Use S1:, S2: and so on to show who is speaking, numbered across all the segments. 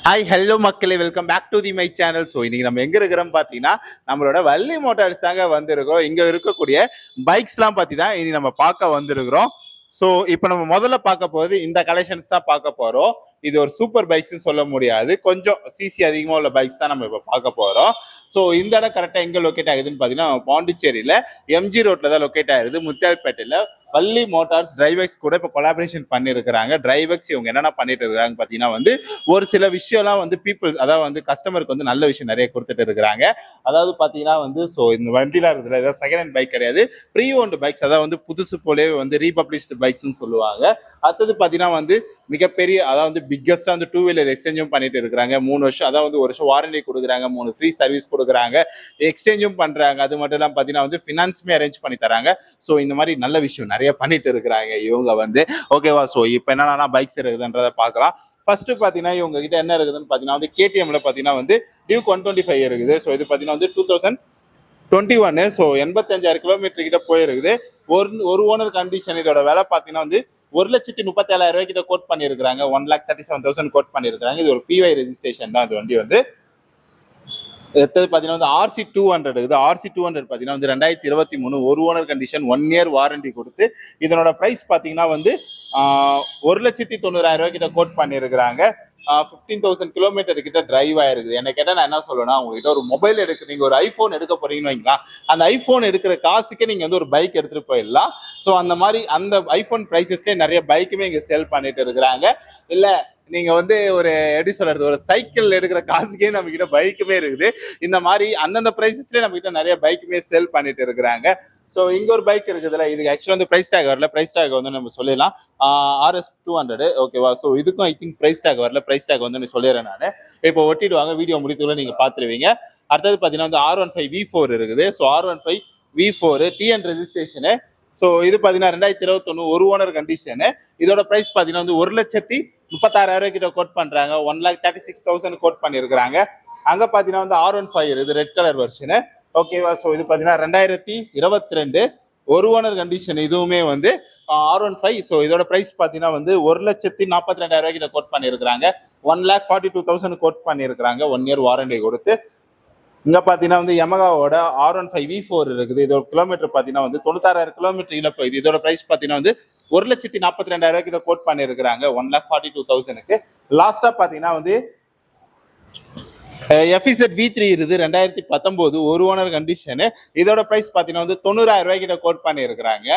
S1: Hi hello மக்களே, welcome back to the my channel. So இன்னைக்கு நம்ம எங்க இருக்கிறோம் பார்த்தீங்கன்னா, நம்மளோட வள்ளி மோட்டார்ஸ் தாங்க வந்திருக்கோம். இங்க இருக்கக்கூடிய பைக்ஸ்லாம் பத்தி தான் இனி நம்ம பார்க்க வந்திருக்கிறோம். ஸோ இப்போ நம்ம முதல்ல பார்க்க போகிறது இந்த கலெக்ஷன்ஸ் தான் பார்க்க போறோம். இது ஒரு சூப்பர் பைக்ஸ்னு சொல்ல முடியாது, கொஞ்சம் சிசி அதிகமாக உள்ள பைக்ஸ் தான் நம்ம இப்போ பார்க்க போறோம். ஸோ இந்த இடம் கரெக்டாக எங்கே லொக்கேட் ஆகுதுன்னு பார்த்தீங்கன்னா, பாண்டிச்சேரியில் எம்ஜி ரோட்ல தான் லொக்கேட் ஆகுது. முத்தியால்பேட்டையில் வள்ளி மோட்டார்ஸ் டிரைவர்ஸ் கூட இப்போ கொலாபரேஷன் பண்ணியிருக்கிறாங்க. டிரைவர்ஸ் இவங்க என்னென்ன பண்ணிட்டு இருக்காங்க பார்த்தீங்கன்னா ஒரு சில விஷயம்லாம் பீப்புள், அதாவது கஸ்டமருக்கு நல்ல விஷயம் நிறைய கொடுத்துட்டு இருக்கிறாங்க. அதாவது பார்த்தீங்கன்னா ஸோ இந்த வண்டிலாம் இருக்குதுல, ஏதாவது செகண்ட் ஹேண்ட் பைக் கிடையாது, ப்ரீ ஓன்டு பைக்ஸ், அதாவது புதுசு போலே ரீபப்ளிஷ்டு பைக்ஸ்னு சொல்லுவாங்க. அடுத்தது பார்த்தீங்கன்னா மிகப்பெரிய, அதாவது பிக்கஸ்டா டூ வீலர் எக்ஸ்சேஞ்சும் பண்ணிட்டு இருக்கிறாங்க. 3 வருஷம், அதாவது 1 வருஷம் வாரண்டி கொடுக்குறாங்க, 3 ஃப்ரீ சர்வீஸ் கொடுக்குறாங்க, எக்ஸ்சேஞ்சும் பண்றாங்க. அது மட்டும் இல்லாம பார்த்தீங்கன்னா ஃபினான்ஸுமே அரேஞ்ச் பண்ணி தராங்க. ஸோ இந்த மாதிரி நல்ல விஷயம் நிறைய பண்ணிட்டு இருக்கிறாங்க இவங்க ஓகேவா. ஸோ இப்போ என்னன்னா பைக்ஸ் இருக்குதுன்றதை பார்க்கலாம். ஃபர்ஸ்ட் பார்த்தீங்கன்னா இவங்க கிட்ட என்ன இருக்குதுன்னு பார்த்தீங்கன்னா கேடிஎம்ல பார்த்தீங்கன்னா டியூக் 125 இருக்குது. ஸோ இது பார்த்தீங்கன்னா 2021. ஸோ 85,000 கிலோமீட்டர் கிட்ட போயிருக்குது. ஒரு ஓனர் கண்டிஷன். இதோட விலை பார்த்தீங்கன்னா 1,37,000 கிட்ட கோட் பண்ணியிருக்காங்க. 1,37,000 கோட் பண்ணியிருக்காங்க. இது ஒரு பிஒய் ரெஜிஸ்ட்ரேஷன் தான். அது வண்டி அடுத்தது பார்த்தீங்கன்னா RC 200 இருக்குது. RC 200 பார்த்தீங்கன்னா 2023 ஒரு ஓனர் கண்டிஷன், 1 இயர் வாரண்டி கொடுத்து இதனோட ப்ரைஸ் பார்த்தீங்கன்னா 1,90,000 கிட்ட கோட் பண்ணியிருக்கிறாங்க. 15,000 கிலோமீட்டர் கிட்ட டிரைவ் ஆயிருக்குது. என்ன கேட்டால் நான் என்ன சொல்லுவேன்னா, உங்ககிட்ட ஒரு மொபைல் நீங்க ஒரு ஐபோன் எடுக்க போறீங்கன்னு வைங்களா, அந்த ஐபோன் எடுக்கிற காசுக்கே நீங்க ஒரு பைக் எடுத்துட்டு போயிடலாம். ஸோ அந்த மாதிரி அந்த ஐபோன் பிரைசஸ்லேயே நிறைய பைக்குமே இங்க சேல் பண்ணிட்டு இருக்கிறாங்க. இல்ல நீங்க ஒரு எப்படி சொல்றது, ஒரு சைக்கிள் எடுக்கிற காசுக்கே நம்ம கிட்ட பைக்குமே இருக்குது. இந்த மாதிரி அந்தந்த பிரைசஸ்லேயே நம்ம கிட்ட நிறைய பைக்குமே சேல் பண்ணிட்டு இருக்கிறாங்க. ஸோ இங்க ஒரு பைக் இருக்குதுல்ல, இதுக்கு ஆக்சுவலா பிரைஸ் டேக் வரல. பிரைஸ் டேக் நம்ம சொல்லிடலாம், RS 200 ஓகேவா. ஸோ இதுக்கும் ஐ திங்க் பிரைஸ் டேக் வரல. பிரைஸ் டேக் சொல்லிடுறேன் நான். இப்போ ஒட்டிடுவாங்க, வீடியோ முடித்துள்ள நீங்க பாத்துருவீங்க. அடுத்தது பாத்தீங்கன்னா R15 V4 இருக்குது. So R15 V4 TN registration. So இது பாத்தீங்கன்னா 2021 ஒரு ஓனர் கண்டிஷனு. இதோட பிரைஸ் பாத்தீங்கன்னா 1,36,000 கிட்ட கோட் பண்றாங்க. 1,36,000 கோட் பண்ணிருக்காங்க. அங்க பாத்தீங்கன்னா R15 இது ரெட் கலர் வெர்ஷனு ஓகேவா. ஸோ இது பாத்தீங்கன்னா 2022 ஒரு ஓனர் கண்டிஷன். இதுவுமே R15. ஸோ இதோட பிரைஸ் பாத்தீங்கன்னா 1,42,000 கிட்ட கோட் பண்ணிருக்காங்க. 1,42,000 கோட் பண்ணிருக்காங்க 1 இயர் வாரண்டி கொடுத்து. இங்க பாத்தீங்கன்னா யமகாவோட R15 V4 இருக்குது. இதோட கிலோமீட்டர் பாத்தீங்கன்னா 96,000 கிலோமீட்டர் கிட்ட போகுது. இதோட பிரைஸ் பாத்தீங்கன்னா 1,42,000 கிட்ட கோட் பண்ணிருக்காங்க 1,42,000க்கு. லாஸ்டா பாத்தீங்கன்னா FZ V3 இருக்குது. 2019 ஒரு ஓனர் கண்டிஷனு. இதோட பிரைஸ் பாத்தீங்கன்னா 90,000 கிட்ட கோட் பண்ணிருக்காங்க.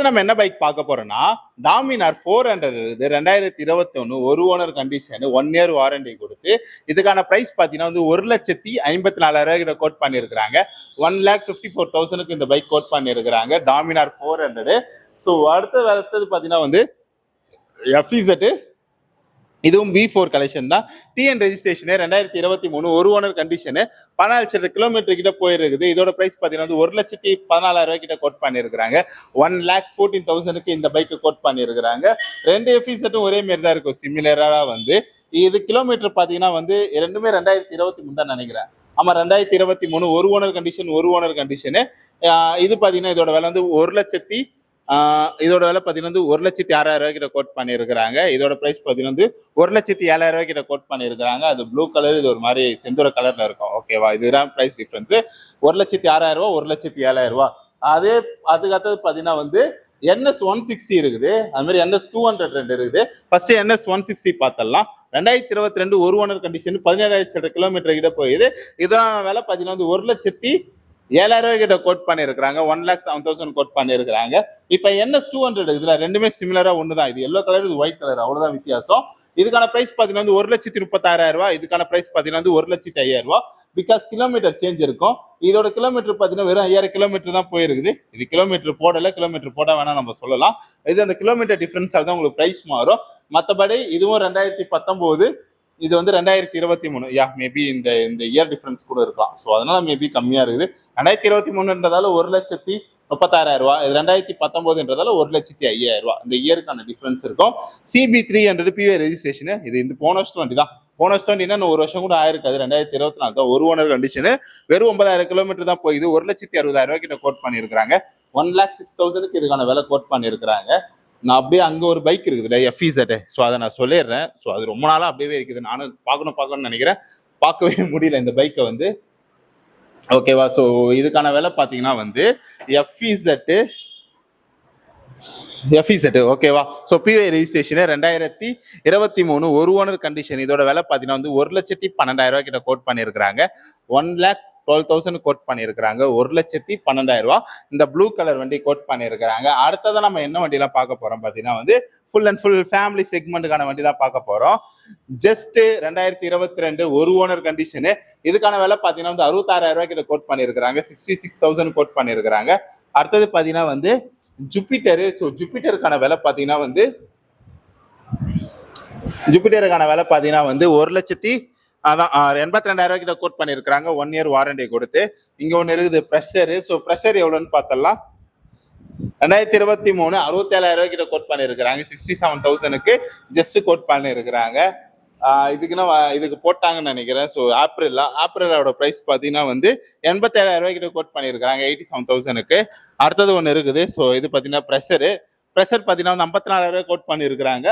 S1: நம்ம என்ன பைக் பார்க்க போறோம்னா டாமினார் 400 இருக்குது. 2021 ஒரு ஓனர் கண்டிஷன், 1 இயர் வாரண்டி கொடுத்து இதுக்கான பிரைஸ் பாத்தீங்கன்னா 1,54,000 கிட்ட கோட் பண்ணிருக்காங்க. 1,54,000க்கு இந்த பைக் கோட் பண்ணிருக்காங்க, டாமினார் 400. ஸோ அடுத்தது பாத்தீங்கன்னா FZ, இதுவும் V4 கலெக்ஷன் தான். TN ரெஜிஸ்ட்ரேஷன் 2023 ஒரு ஓனர் கண்டிஷனு. 14,000 கிலோமீட்டர் கிட்ட போயிருக்குது. இதோட பிரைஸ் பாத்தீங்கன்னா 1,14,000 கிட்ட கோட் பண்ணிருக்காங்க. 1,14,000க்கு இந்த பைக்கு கோட் பண்ணிருக்காங்க. 2 FZ ஒரே மாதிரி தான் இருக்கும், சிமிலரா இது கிலோமீட்டர் பாத்தீங்கன்னா ரெண்டுமே 2023 தான் நினைக்கிறேன். ஆமா, 2023 ஒரு ஓனர் கண்டிஷன், ஒரு ஓனர் கண்டிஷனு. இது பாத்தீங்கன்னா இதோட விலை 1,00,000, இதோட விலை பாத்தீங்கன்னா 1,06,000 கிட்ட கோட் பண்ணிருக்காங்க. இதோட பிரைஸ் பாத்தீங்கன்னா 1,07,000 கிட்ட கோட் பண்ணிருக்காங்க. அது ப்ளூ கலர், இது ஒரு மாதிரி செந்தூர கலர்ல இருக்கும் ஓகேவா. இதுதான் பிரைஸ் டிஃபரன்ஸ். 1,06,000, 1,07,000. அதுக்கு அடுத்தது பாத்தீங்கன்னா NS 160 இருக்குது. அது மாதிரி NS 200 இருக்குது. ஃபர்ஸ்ட் NS 160 பார்த்தலாம். 2022 ஒரு ஓனர் கண்டிஷன், 17,000 கிலோமீட்டர் கிட்ட போகுது. இதோட விலை பாத்தீங்கன்னா 1,07,000 கிட்ட கோட் பண்ணிருக்காங்க. 1,07,000 கோட் பண்ணிருக்காங்க. இப்ப NS 200 இதுல ரெண்டுமே சிமிலரா ஒண்ணுதான். இது எல்லோ கலர், இது ஒயிட் கலர், அவ்வளவுதான் வித்தியாசம். இதுக்கான பிரைஸ் பாத்தீங்கன்னா 1,36,000. இதுக்கான பிரைஸ் பாத்தீங்கன்னா 1,05,000. பிகாஸ் கிலோமீட்டர் சேஞ்ச் இருக்கும். இதோட கிலோமீட்டர் பாத்தீங்கன்னா வெறும் 5,000 கிலோமீட்டர் தான் போயிருக்குது. இது கிலோமீட்டர் போடல, கிலோமீட்டர் போட வேணா நம்ம சொல்லலாம். இது அந்த கிலோமீட்டர் டிஃபரன்ஸ் தான் உங்களுக்கு பிரைஸ் மாறும். மற்றபடி இதுவும் 2019, இது 2023. மேபி இந்த இயர் டிஃபரன்ஸ் கூட இருக்கலாம். ஸோ அதனால மேபி கம்மியா இருக்குது. 2023ன்றதால 1,36,000. இது 2019ன்றதால 1,05,000. இந்த இயருக்கான டிஃபரன்ஸ் இருக்கும். CB300 PY registration. இது இந்த போன வருஷம் வண்டி தான். போன வருஷம் என்ன 1 வருஷம் கூட ஆயிருக்காது. 2024 தான் ஒரு ஓனர் கண்டிஷனு. வெறும் 9,000 கிலோமீட்டர் தான் போகுது. 1,60,000 கிட்ட கோட் பண்ணிருக்காங்க. 1,06,000க்கு இதுக்கான விலை கோட் பண்ணிருக்காங்க. நான் அப்படியே அங்கே ஒரு பைக் இருக்குதுல்ல எஃப்இசட், ஸோ அதை நான் சொல்லிடுறேன். ஸோ அது ரொம்ப நாளாக அப்படியே இருக்குது, நானும் பார்க்கணும்னு நினைக்கிறேன், பார்க்கவே முடியல இந்த பைக்கை வந்து. ஓகேவா? ஸோ இதுக்கான விலை பார்த்தீங்கன்னா வந்து எஃப்இசட் ஓகேவா? ஸோ பிஐ ரெஜிஸ்ட்ரேஷனு 2023 ஒரு ஓனர் கண்டிஷன். இதோட விலை பார்த்தீங்கன்னா வந்து 1,12,000 கிட்ட கோட் பண்ணியிருக்கிறாங்க. 1,12,000 கோட் பண்ணியிருக்கிறாங்க. 1,12,000. இந்த ப்ளூ கலர் வண்டி கோட் பண்ணியிருக்கிறாங்க. அடுத்ததான் நம்ம என்ன வண்டிலாம் பார்க்க போறோம் பார்த்தீங்கன்னா வந்து ஃபுல் அண்ட் ஃபுல் ஃபேமிலி செக்மெண்ட்டுக்கான வண்டி தான் பார்க்க போறோம். ஜஸ்ட் 2022 ஒரு ஓனர் கண்டிஷனு. இதுக்கான விலை பார்த்தீங்கன்னா வந்து 66,000 கிட்ட கோட் பண்ணியிருக்கிறாங்க. 66,000 கோட் பண்ணியிருக்கிறாங்க. அடுத்தது பார்த்தீங்கன்னா வந்து ஜூபிட்டரு. ஸோ ஜூபிட்டருக்கான விலை பார்த்தீங்கன்னா வந்து 82,000 கிட்ட கோட் பண்ணியிருக்கிறாங்க. 1 இயர் வாரண்டி கொடுத்து. இங்க ஒன்று இருக்குது ப்ரெஷரு. ஸோ ப்ரெஷர் எவ்வளோன்னு பார்த்தலாம். 2023 67,000 கிட்ட கோட் பண்ணியிருக்கிறாங்க. 67,000க்கு ஜஸ்ட் கோட் பண்ணியிருக்கிறாங்க. இதுக்கு போட்டாங்கன்னு நினைக்கிறேன். ஸோ ஆப்ரிலோட ப்ரைஸ் பார்த்தீங்கன்னா வந்து 87,000 கிட்ட கோட் பண்ணியிருக்காங்க 87,000க்கு. அடுத்தது ஒன்று இருக்குது. ஸோ இது பார்த்தீங்கன்னா ப்ரெஷர் பார்த்தீங்கன்னா வந்து 54,000 கோட் பண்ணியிருக்கிறாங்க.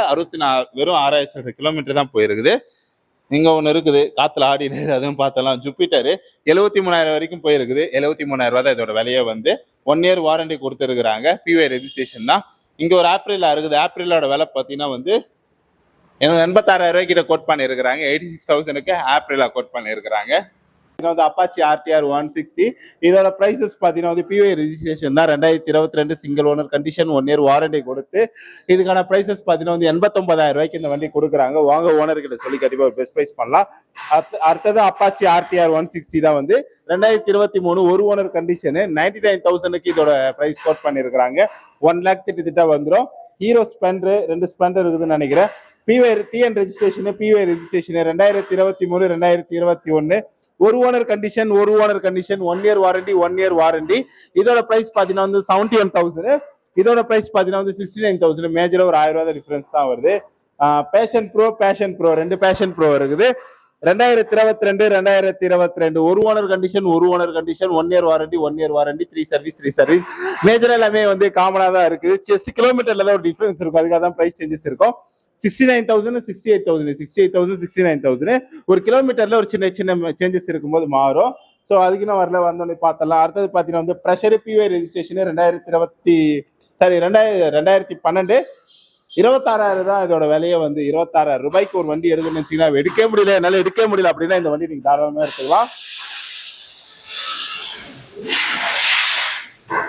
S1: வெறும் 6,000 கிலோமீட்டர் தான் போயிருக்குது. இங்கே ஒன்று இருக்குது காற்றுல ஆடினது, அதுவும் பார்த்தலாம். ஜூபிட்டரு 73,000 வரைக்கும் போயிருக்குது. 73,000 தான் இதோட விலையை வந்து. 1 இயர் வாரண்டி கொடுத்துருக்குறாங்க. பிஒஐ ரெஜிஸ்ட்ரேஷன் தான். இங்கே ஒரு ஆப்ரிலா இருக்குது. ஆப்ரிலோட விலை பார்த்தீங்கன்னா வந்து 86,000 கிட்ட கோட் பண்ணியிருக்கிறாங்க. 86,000க்கு ஆப்ரிலா கோட் பண்ணியிருக்கிறாங்க. வந்து அப்பாச்சி ஆர்டிஆர் 160. இதோட பிரைசஸ் பார்த்தீங்கன்னா வந்து பிஒஐ ரெஜிஸ்ட்ரேஷன் தான். 2022 single owner condition, 1 year warranty கொடுத்து இதுக்கான பிரைசஸ் பார்த்தீங்கன்னா வந்து 89,000 இந்த வண்டி கொடுக்குறாங்க. வாங்க ஓனர் கிட்ட சொல்லி கண்டிப்பாக ஒரு பெஸ்ட் ப்ரைஸ் பண்ணலாம். அடுத்தது அப்பாச்சி ஆர்டிஆர் 160 தான் வந்து 2023 ஒரு ஓனர் கண்டிஷனு. 99,000க்கு இதோட பிரைஸ் கோட் பண்ணியிருக்கிறாங்க. 1 lakh திட்ட வந்துடும். ஹீரோ ஸ்பெண்டர் 2 ஸ்பெண்டர் இருக்குதுன்னு நினைக்கிறேன். பிஒஐ டிஎன் ரெஜிஸ்ட்ரேஷன், பிஒஐ ரெஜிஸ்ட்ரேஷன் 2023 2021 ஒரு owner condition 1 year warranty 1 year warranty. இதோட பிரைஸ் பாத்தீங்கன்னா வந்து 71,000. இதோட பிரைஸ் பாத்தீங்கன்னா வந்து 69,000. மேஜரா ஒரு 1,000 டிஃபரன்ஸ் தான் வருது. பேஷன் ப்ரோ 2 பேஷன் ப்ரோ இருக்குது. 2022 ஒரு owner condition 1 year warranty 1 year warranty 3 service. மேஜரா எல்லாமே வந்து காமனா தான் இருக்குது. ஜஸ்ட் கிலோமீட்டர்ல தான் ஒரு டிஃபரன்ஸ் இருக்கும். அதுக்காக தான் பிரைஸ் சேஞ்சஸ் இருக்கும். 69,000 69,000 ஒரு கிலோமீட்டர்ல ஒரு சின்ன சேஞ்சஸ் இருக்கும்போது மாறும். ஸோ அதுக்கு நான் வரல வந்தோடனே பார்த்தலாம். அடுத்தது பார்த்தீங்கன்னா வந்து ப்ரெஷர் பிஒஐ ரெஜிஸ்ட்ரேஷன் 2012 26,000 தான் இதோட விலையை வந்து. 26,000 ரூபாய்க்கு ஒரு வண்டி எடுக்கணும்னு வச்சுக்கலாம். என்னால எடுக்க முடியல அப்படின்னா இந்த வண்டி நீங்க தாராளமா எடுத்துக்கலாம்.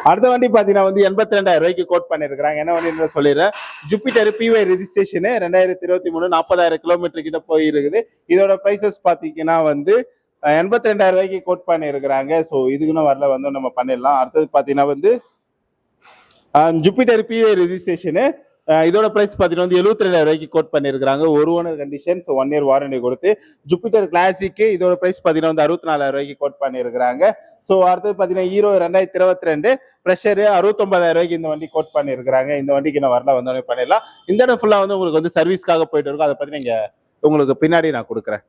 S1: அடுத்த வண்டி பாத்தீங்கன்னா வந்து 82,000 கோட் பண்ணிருக்காங்க. என்ன வண்டி சொல்லிடுறேன். ஜூபிட்டர் பிஒஐ ரெஜிஸ்ட்ரேஷன் 2023 40,000 கிலோமீட்டர் கிட்ட போயிருக்குது. இதோட பிரைசஸ் பாத்தீங்கன்னா வந்து 82,000 கோட் பண்ணிருக்கிறாங்க. ஸோ இதுக்குன்னு வரல வந்து நம்ம பண்ணிடலாம். அடுத்தது பாத்தீங்கன்னா வந்து ஜூபிட்டர் பிஒஐ ரெஜிஸ்ட்ரேஷன். இதோட பிரைஸ் பாத்தீங்கன்னா வந்து 72,000 கோட் பண்ணிருக்காங்க. ஒரு ஓனர் கண்டிஷன், 1 இயர் வாரண்டி கொடுத்து. ஜூபிட்டர் கிளாசிக் இதோட பிரைஸ் பாத்தீங்கன்னா வந்து 64,000 கோட் பண்ணிருக்காங்க. ஸோ அடுத்தது பாத்தீங்கன்னா ஹீரோ 2022 ப்ரெஷர் 69,000 இந்த வண்டி கோட் பண்ணிருக்காங்க. இந்த வண்டிக்கு நான் வரல வந்தோடனே பண்ணிடலாம். இந்த இடம் ஃபுல்லா வந்து உங்களுக்கு வந்து சர்வீஸ்க்காக போயிட்டு இருக்கும். அதை பத்தி நீங்க உங்களுக்கு பின்னாடி நான் கொடுக்குறேன்.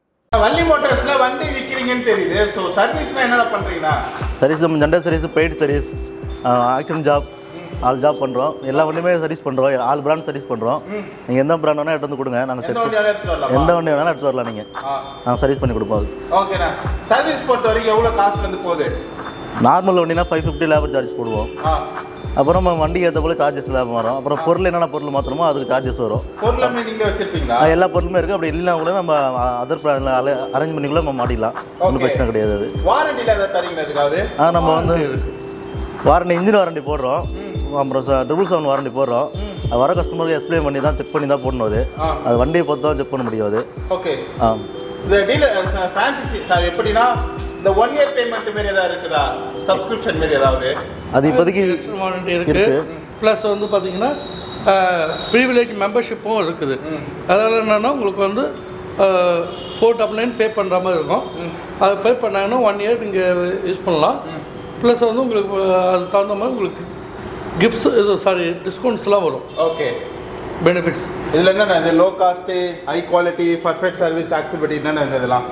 S1: வள்ளி மோட்டார்ஸ்ல வண்டி விற்கிறீங்கன்னு தெரியுது. ஸோ சர்வீஸ்னா என்னென்ன பண்றீங்கன்னா?
S2: சர்வீஸ் நம்ம general service, paid service, action job, all job பண்ணுறோம். எல்லா வண்டியுமே சர்வீஸ் பண்ணுறோம். ஆல் பிராண்ட் சர்வீஸ் பண்ணுறோம். நீங்கள் எந்த பிராண்ட் வேணால் எடுத்து வந்து கொடுங்க. நாங்கள் எந்த வண்டி வேணாலும் எடுத்து வரலாம். நீங்கள் நாங்கள் சர்வீஸ் பண்ணி கொடுப்போம்.
S1: ஓகேண்ணா. சர்வீஸ் பொறுத்த வரைக்கும் எவ்வளோ காஸ்ட்ல இருந்து போகுது?
S2: நார்மல் வண்டினா 550 லேபர் சார்ஜ் போடுவோம். அப்புறம் நம்ம வண்டிக்கு ஏற்ற போல சார்ஜஸ் லேபர் வரும். அப்புறம் பொருள் என்னென்ன பொருள் மாத்திரமோ அதுக்கு சார்ஜஸ் வரும். எல்லா பொருளுமே இருக்குது. அப்படி இல்லைனா கூட நம்ம அதர் அரேஞ்ச் பண்ணி கூட நம்ம மாட்டிக்கலாம். ஒன்றும் பிரச்சனை கிடையாது. அது நம்ம வந்து வாரண்டி, இன்ஜின் வாரண்டி போடுறோம். அப்புறம் 777 வாரண்டி போடுறோம். அது வர கஸ்டமருக்கு எக்ஸ்பிளைன் பண்ணி தான் செக் பண்ணி தான் போடணும். அது வண்டியை பொறுத்து தான் செக் பண்ண முடியாது.
S1: ஓகே. இந்த டீலர் ஃபேன்சி சார் எப்படின்னா இந்த 1 இயர் பேமெண்ட் மாதிரி ஏதாவது இருக்குதா? சப்ஸ்கிரிப்ஷன் மாதிரி ஏதாவது?
S2: அது இப்போதைக்கு
S3: வாரண்டி இருக்குது. ப்ளஸ் வந்து பார்த்தீங்கன்னா ப்ரீவிலேஜ் மெம்பர்ஷிப்பும் இருக்குது. அதனால் என்னென்னா உங்களுக்கு வந்து 499 பே பண்ணுற மாதிரி இருக்கும். அதை பே பண்ணாங்கன்னா 1 இயர் நீங்கள் யூஸ் பண்ணலாம். ப்ளஸ் வந்து உங்களுக்கு அது தகுந்த மாதிரி உங்களுக்கு கிஃப்ட்ஸ் டிஸ்கவுண்ட்ஸ்லாம் வரும்.
S1: ஓகே.
S3: பெனிஃபிட்ஸ்
S1: இதில் என்னென்ன? இது low cost, high quality, perfect service, accessibility என்னென்ன இதெல்லாம்?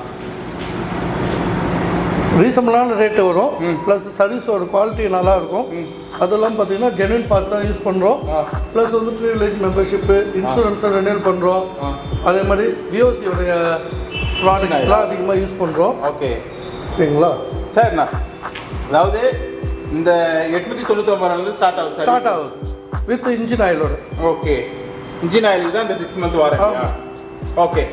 S3: ரீசனபிளான ரேட்டு வரும். ப்ளஸ் சர்வீஸோட குவாலிட்டி நல்லாயிருக்கும். அதெல்லாம் பார்த்தீங்கன்னா ஜென்யூன் பாஸ் தான் யூஸ் பண்ணுறோம். ப்ளஸ் வந்து ப்ரீவிலேஜ் மெம்பர்ஷிப்பு, இன்சூரன்ஸை ரெனியூல் பண்ணுறோம். அதே மாதிரி விஓசியோடைய ப்ராடக்ட்ஸ்லாம் அதிகமாக யூஸ் பண்ணுறோம்.
S1: ஓகே,
S3: ஓகேங்களா?
S1: சரிண்ணா. அதாவது இந்த 899 ஸ்டார்ட் ஆகுது
S3: வித் இன்ஜின் ஆயிலோட.
S1: ஓகே, இன்ஜின் ஆயிலுக்கு தான் இந்த 6 மந்த் வாரண்டியா? ஓகே.